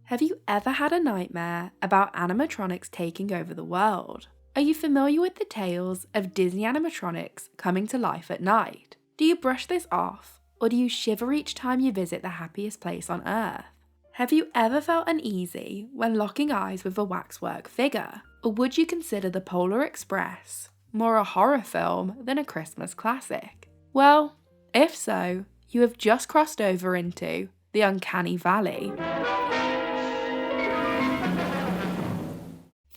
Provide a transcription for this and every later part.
Have you ever had a nightmare about animatronics taking over the world? Are you familiar with the tales of Disney animatronics coming to life at night? Do you brush this off, or do you shiver each time you visit the happiest place on Earth? Have you ever felt uneasy when locking eyes with a waxwork figure? Or would you consider the Polar Express more a horror film than a Christmas classic? Well, if so, you have just crossed over into the Uncanny Valley.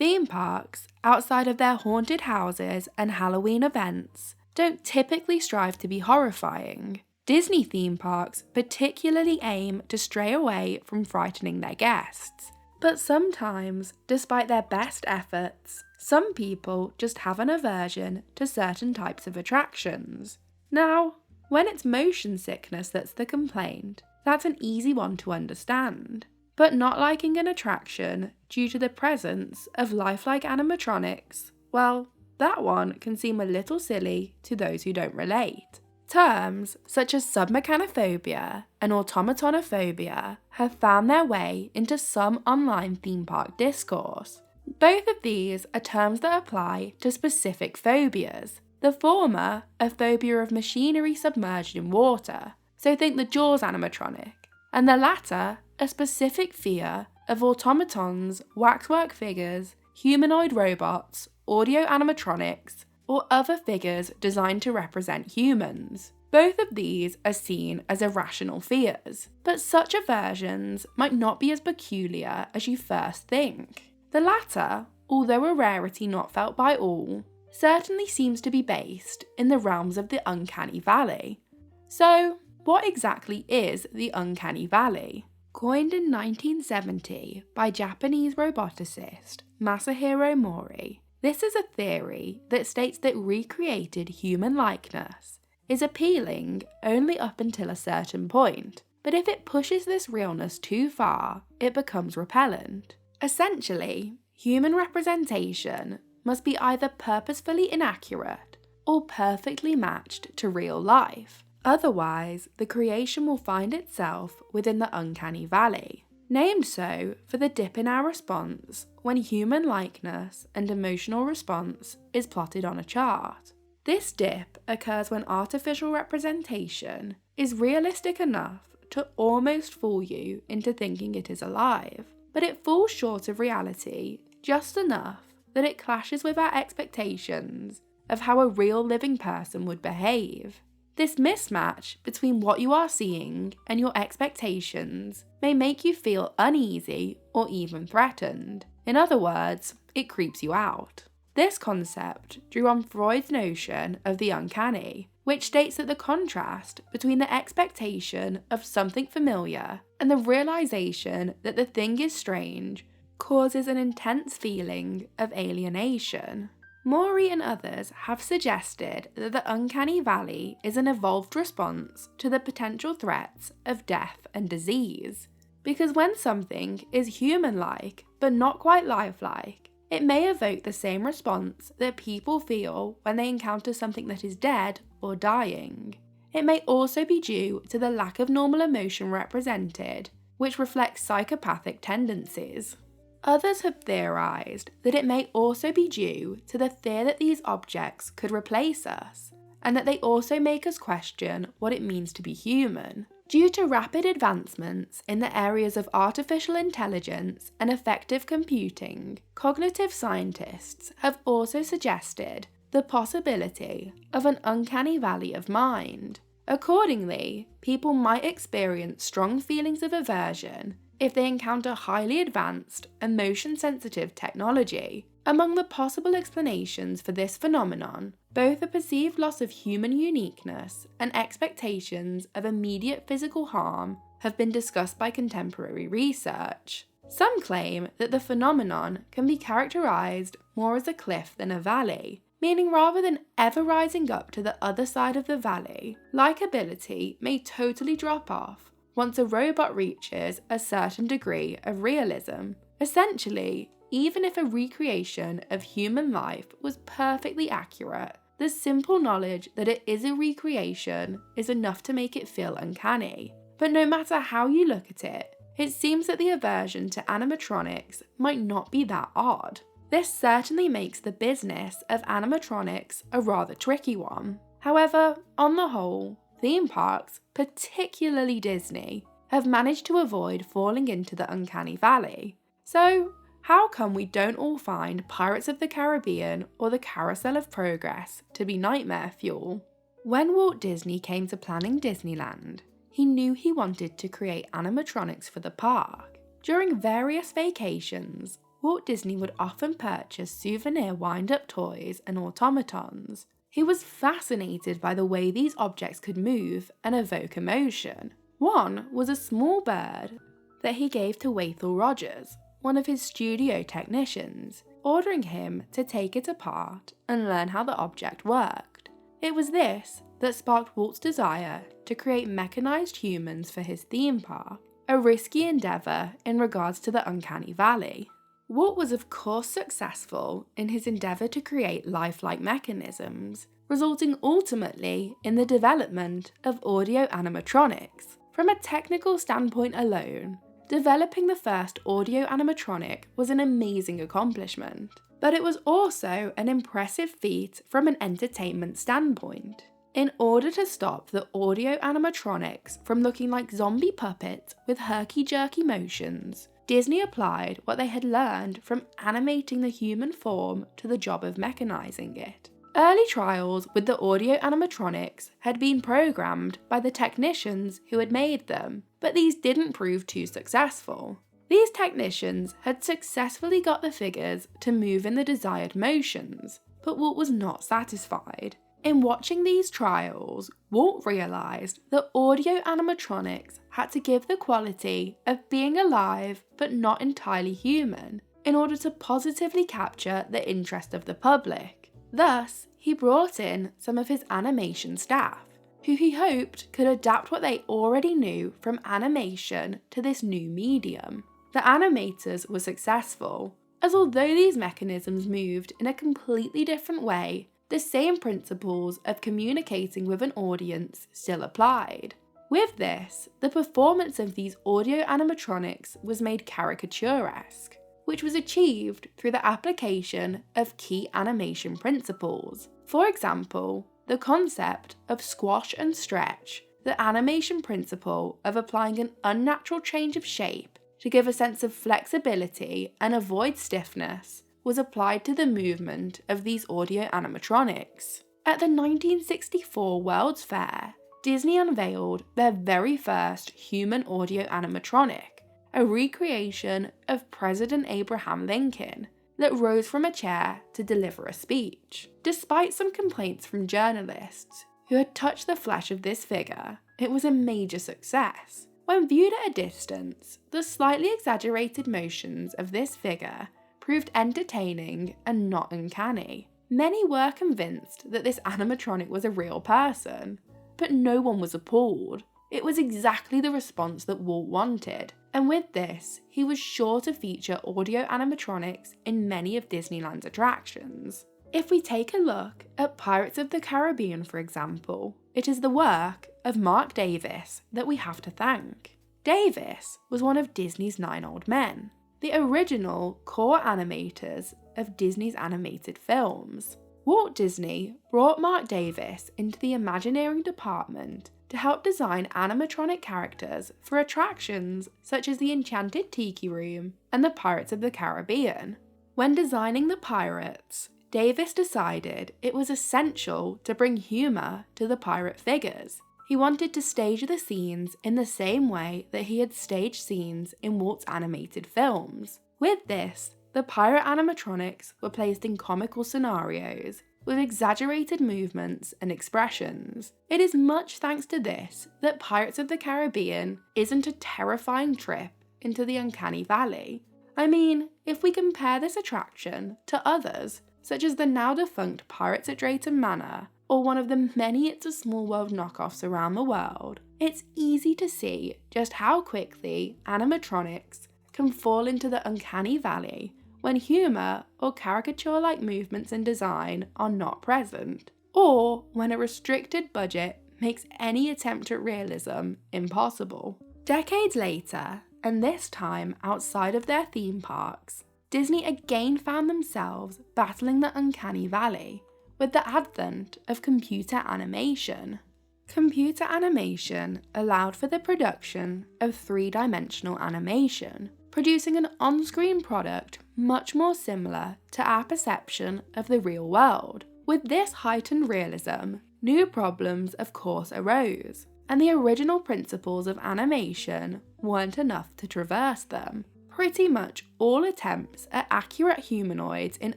Theme parks, outside of their haunted houses and Halloween events, don't typically strive to be horrifying. Disney theme parks particularly aim to stray away from frightening their guests. But sometimes, despite their best efforts, some people just have an aversion to certain types of attractions. Now, when it's motion sickness that's the complaint, that's an easy one to understand. But not liking an attraction due to the presence of lifelike animatronics, well, that one can seem a little silly to those who don't relate. Terms such as submechanophobia and automatonophobia have found their way into some online theme park discourse. Both of these are terms that apply to specific phobias. The former, a phobia of machinery submerged in water, so think the Jaws animatronic, and the latter, a specific fear of automatons, waxwork figures, humanoid robots, audio animatronics, or other figures designed to represent humans. Both of these are seen as irrational fears, but such aversions might not be as peculiar as you first think. The latter, although a rarity not felt by all, certainly seems to be based in the realms of the Uncanny Valley. So, what exactly is the Uncanny Valley? Coined in 1970 by Japanese roboticist Masahiro Mori, this is a theory that states that recreated human likeness is appealing only up until a certain point, but if it pushes this realness too far, it becomes repellent. Essentially, human representation must be either purposefully inaccurate or perfectly matched to real life. Otherwise, the creation will find itself within the Uncanny Valley, named so for the dip in our response when human likeness and emotional response is plotted on a chart. This dip occurs when artificial representation is realistic enough to almost fool you into thinking it is alive, but it falls short of reality just enough that it clashes with our expectations of how a real living person would behave. This mismatch between what you are seeing and your expectations may make you feel uneasy or even threatened. In other words, it creeps you out. This concept drew on Freud's notion of the uncanny, which states that the contrast between the expectation of something familiar and the realization that the thing is strange causes an intense feeling of alienation. Mori and others have suggested that the Uncanny Valley is an evolved response to the potential threats of death and disease. Because when something is human-like but not quite lifelike, it may evoke the same response that people feel when they encounter something that is dead or dying. It may also be due to the lack of normal emotion represented, which reflects psychopathic tendencies. Others have theorized that it may also be due to the fear that these objects could replace us, and that they also make us question what it means to be human. Due to rapid advancements in the areas of artificial intelligence and effective computing, cognitive scientists have also suggested the possibility of an uncanny valley of mind. Accordingly, people might experience strong feelings of aversion if they encounter highly advanced, emotion-sensitive technology. Among the possible explanations for this phenomenon, both a perceived loss of human uniqueness and expectations of immediate physical harm have been discussed by contemporary research. Some claim that the phenomenon can be characterized more as a cliff than a valley, meaning rather than ever rising up to the other side of the valley, likability may totally drop off once a robot reaches a certain degree of realism. Essentially, even if a recreation of human life was perfectly accurate, the simple knowledge that it is a recreation is enough to make it feel uncanny. But no matter how you look at it, it seems that the aversion to animatronics might not be that odd. This certainly makes the business of animatronics a rather tricky one. However, on the whole, theme parks, particularly Disney, have managed to avoid falling into the uncanny valley. So, how come we don't all find Pirates of the Caribbean or the Carousel of Progress to be nightmare fuel? When Walt Disney came to planning Disneyland, he knew he wanted to create animatronics for the park. During various vacations, Walt Disney would often purchase souvenir wind-up toys and automatons. He was fascinated by the way these objects could move and evoke emotion. One was a small bird that he gave to Wathel Rogers, one of his studio technicians, ordering him to take it apart and learn how the object worked. It was this that sparked Walt's desire to create mechanized humans for his theme park, a risky endeavor in regards to the uncanny valley. Walt was of course successful in his endeavour to create lifelike mechanisms, resulting ultimately in the development of audio animatronics. From a technical standpoint alone, developing the first audio animatronic was an amazing accomplishment, but it was also an impressive feat from an entertainment standpoint. In order to stop the audio animatronics from looking like zombie puppets with herky-jerky motions, Disney applied what they had learned from animating the human form to the job of mechanizing it. Early trials with the audio animatronics had been programmed by the technicians who had made them, but these didn't prove too successful. These technicians had successfully got the figures to move in the desired motions, but Walt was not satisfied. In watching these trials, Walt realised that audio animatronics had to give the quality of being alive but not entirely human in order to positively capture the interest of the public. Thus, he brought in some of his animation staff, who he hoped could adapt what they already knew from animation to this new medium. The animators were successful, as although these mechanisms moved in a completely different way, the same principles of communicating with an audience still applied. With this, the performance of these audio animatronics was made caricaturesque, which was achieved through the application of key animation principles. For example, the concept of squash and stretch, the animation principle of applying an unnatural change of shape to give a sense of flexibility and avoid stiffness, was applied to the movement of these audio animatronics. At the 1964 World's Fair, Disney unveiled their very first human audio animatronic, a recreation of President Abraham Lincoln that rose from a chair to deliver a speech. Despite some complaints from journalists who had touched the flesh of this figure, it was a major success. When viewed at a distance, the slightly exaggerated motions of this figure proved entertaining and not uncanny. Many were convinced that this animatronic was a real person, but no one was appalled. It was exactly the response that Walt wanted, and with this, he was sure to feature audio animatronics in many of Disneyland's attractions. If we take a look at Pirates of the Caribbean, for example, it is the work of Mark Davis that we have to thank. Davis was one of Disney's 9 old men, the original core animators of Disney's animated films. Walt Disney brought Mark Davis into the Imagineering department to help design animatronic characters for attractions such as the Enchanted Tiki Room and the Pirates of the Caribbean. When designing the pirates, Davis decided it was essential to bring humour to the pirate figures. He wanted to stage the scenes in the same way that he had staged scenes in Walt's animated films. With this, the pirate animatronics were placed in comical scenarios with exaggerated movements and expressions. It is much thanks to this that Pirates of the Caribbean isn't a terrifying trip into the uncanny valley. I mean, if we compare this attraction to others, such as the now defunct Pirates at Drayton Manor, or one of the many It's a Small World knockoffs around the world, it's easy to see just how quickly animatronics can fall into the uncanny valley when humour or caricature-like movements and design are not present, or when a restricted budget makes any attempt at realism impossible. Decades later, and this time outside of their theme parks, Disney again found themselves battling the uncanny valley with the advent of computer animation. Computer animation allowed for the production of three-dimensional animation, producing an on-screen product much more similar to our perception of the real world. With this heightened realism, new problems of course arose, and the original principles of animation weren't enough to traverse them. Pretty much all attempts at accurate humanoids in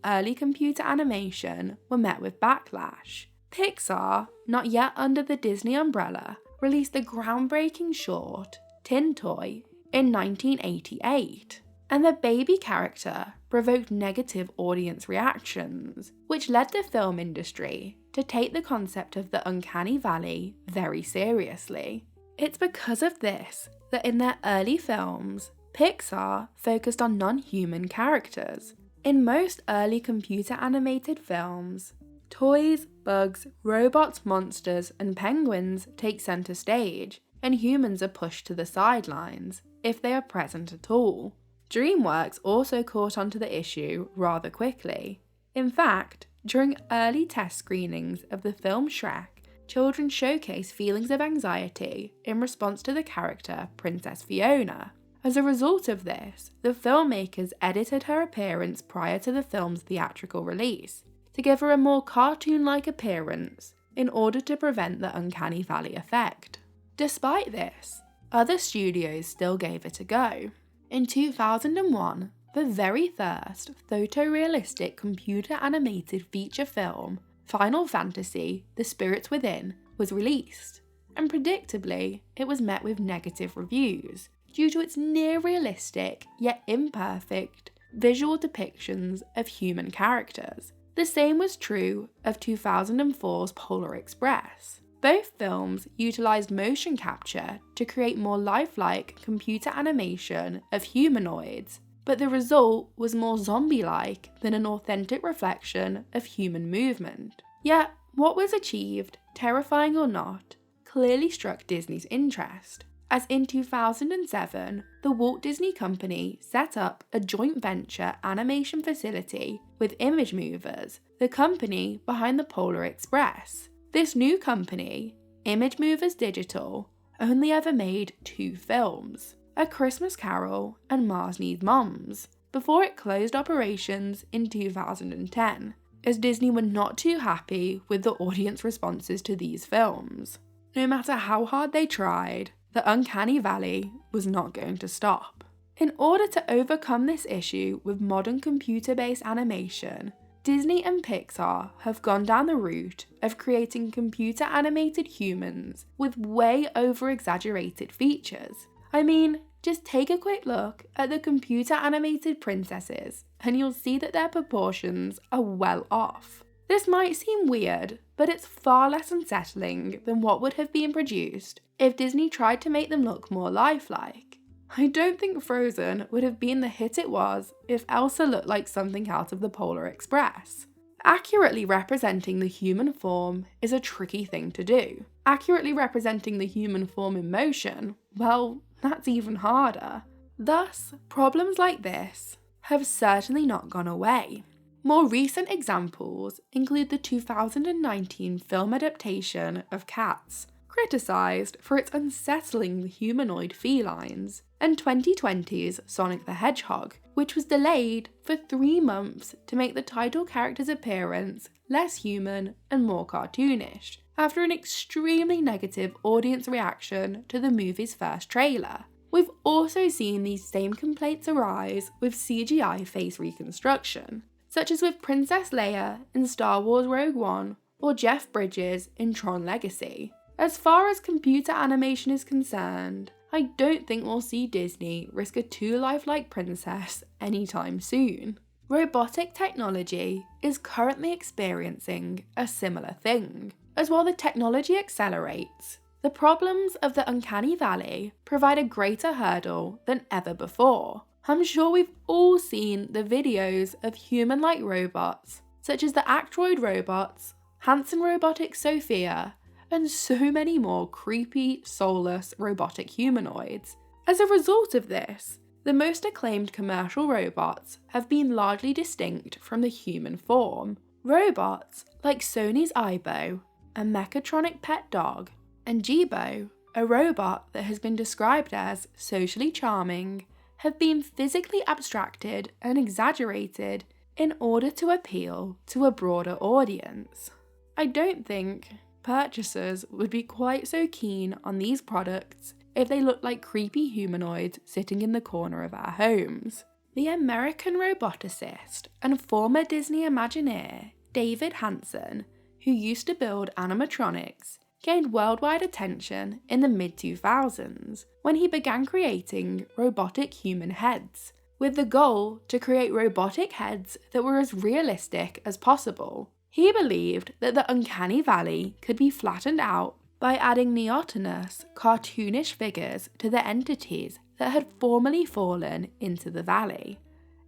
early computer animation were met with backlash. Pixar, not yet under the Disney umbrella, released the groundbreaking short, Tin Toy, in 1988, and the baby character provoked negative audience reactions, which led the film industry to take the concept of the uncanny valley very seriously. It's because of this that in their early films, Pixar focused on non-human characters. In most early computer animated films, toys, bugs, robots, monsters, and penguins take center stage, and humans are pushed to the sidelines, if they are present at all. DreamWorks also caught onto the issue rather quickly. In fact, during early test screenings of the film Shrek, children showcased feelings of anxiety in response to the character Princess Fiona. As a result of this, the filmmakers edited her appearance prior to the film's theatrical release, to give her a more cartoon-like appearance in order to prevent the uncanny valley effect. Despite this, other studios still gave it a go. In 2001, the very first photorealistic computer-animated feature film, Final Fantasy: The Spirits Within, was released, and predictably, it was met with negative reviews due to its near-realistic yet imperfect visual depictions of human characters. The same was true of 2004's Polar Express. Both films utilised motion capture to create more lifelike computer animation of humanoids, but the result was more zombie-like than an authentic reflection of human movement. Yet, what was achieved, terrifying or not, clearly struck Disney's interest, as in 2007, the Walt Disney Company set up a joint venture animation facility with Image Movers, the company behind the Polar Express. This new company, Image Movers Digital, only ever made 2 films, A Christmas Carol and Mars Needs Moms, before it closed operations in 2010, as Disney were not too happy with the audience responses to these films. No matter how hard they tried, the uncanny valley was not going to stop. In order to overcome this issue with modern computer-based animation, Disney and Pixar have gone down the route of creating computer-animated humans with way over-exaggerated features. I mean, just take a quick look at the computer-animated princesses, and you'll see that their proportions are well off. This might seem weird, but it's far less unsettling than what would have been produced if Disney tried to make them look more lifelike. I don't think Frozen would have been the hit it was if Elsa looked like something out of the Polar Express. Accurately representing the human form is a tricky thing to do. Accurately representing the human form in motion, well, that's even harder. Thus, problems like this have certainly not gone away. More recent examples include the 2019 film adaptation of Cats, criticised for its unsettling humanoid felines, and 2020's Sonic the Hedgehog, which was delayed for 3 months to make the title character's appearance less human and more cartoonish, after an extremely negative audience reaction to the movie's first trailer. We've also seen these same complaints arise with CGI face reconstruction, such as with Princess Leia in Star Wars Rogue One or Jeff Bridges in Tron Legacy. As far as computer animation is concerned, I don't think we'll see Disney risk a too lifelike princess anytime soon. Robotic technology is currently experiencing a similar thing, as while the technology accelerates, the problems of the uncanny valley provide a greater hurdle than ever before. I'm sure we've all seen the videos of human-like robots, such as the Actroid robots, Hanson Robotics Sophia, and so many more creepy, soulless robotic humanoids. As a result of this, the most acclaimed commercial robots have been largely distinct from the human form. Robots like Sony's Aibo, a mechatronic pet dog, and Jibo, a robot that has been described as socially charming, have been physically abstracted and exaggerated in order to appeal to a broader audience. I don't think purchasers would be quite so keen on these products if they look like creepy humanoids sitting in the corner of our homes. The American roboticist and former Disney Imagineer David Hansen, who used to build animatronics, gained worldwide attention in the mid-2000s when he began creating robotic human heads, with the goal to create robotic heads that were as realistic as possible. He believed that the Uncanny Valley could be flattened out by adding neotenous, cartoonish figures to the entities that had formerly fallen into the valley.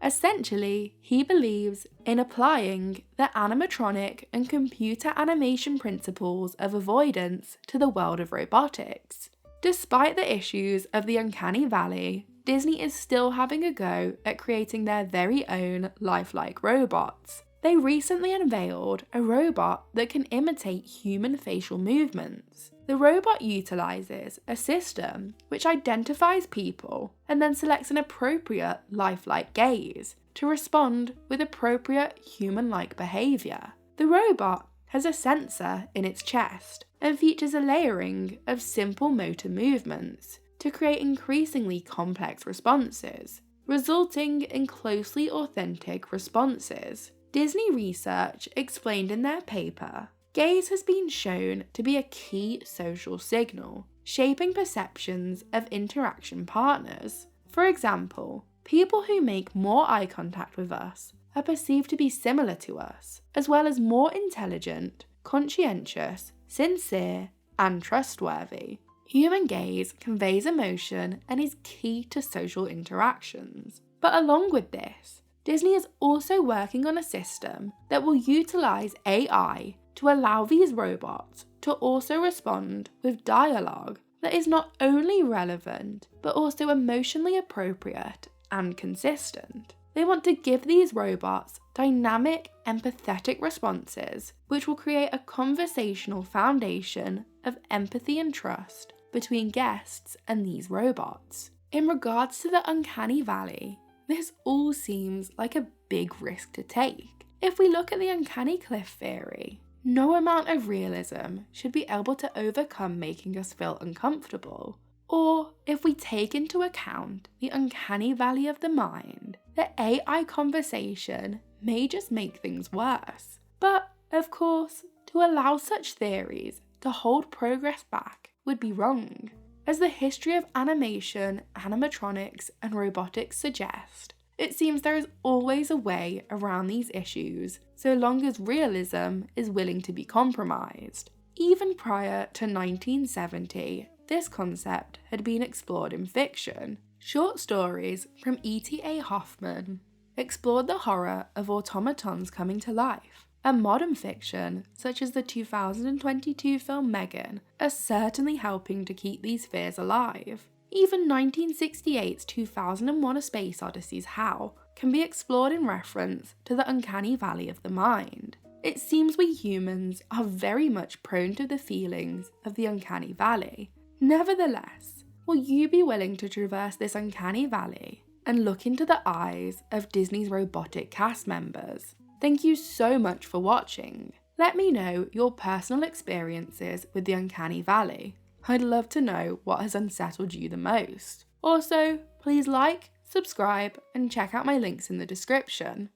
Essentially, he believes in applying the animatronic and computer animation principles of avoidance to the world of robotics. Despite the issues of the Uncanny Valley, Disney is still having a go at creating their very own lifelike robots. They recently unveiled a robot that can imitate human facial movements. The robot utilizes a system which identifies people and then selects an appropriate lifelike gaze to respond with appropriate human-like behavior. The robot has a sensor in its chest and features a layering of simple motor movements to create increasingly complex responses, resulting in closely authentic responses. Disney Research explained in their paper, gaze has been shown to be a key social signal, shaping perceptions of interaction partners. For example, people who make more eye contact with us are perceived to be similar to us, as well as more intelligent, conscientious, sincere, and trustworthy. Human gaze conveys emotion and is key to social interactions. But along with this, Disney is also working on a system that will utilize AI to allow these robots to also respond with dialogue that is not only relevant, but also emotionally appropriate and consistent. They want to give these robots dynamic, empathetic responses, which will create a conversational foundation of empathy and trust between guests and these robots. In regards to the Uncanny Valley, this all seems like a big risk to take. If we look at the uncanny cliff theory, no amount of realism should be able to overcome making us feel uncomfortable. Or if we take into account the uncanny valley of the mind, the AI conversation may just make things worse. But, of course, to allow such theories to hold progress back would be wrong. As the history of animation, animatronics, and robotics suggest, it seems there is always a way around these issues, so long as realism is willing to be compromised. Even prior to 1970, this concept had been explored in fiction. Short stories from E.T.A. Hoffman explored the horror of automatons coming to life. And modern fiction, such as the 2022 film Megan, are certainly helping to keep these fears alive. Even 1968's 2001: A Space Odyssey's HAL can be explored in reference to the uncanny valley of the mind. It seems we humans are very much prone to the feelings of the uncanny valley. Nevertheless, will you be willing to traverse this uncanny valley and look into the eyes of Disney's robotic cast members? Thank you so much for watching. Let me know your personal experiences with the Uncanny Valley. I'd love to know what has unsettled you the most. Also, please like, subscribe, and check out my links in the description.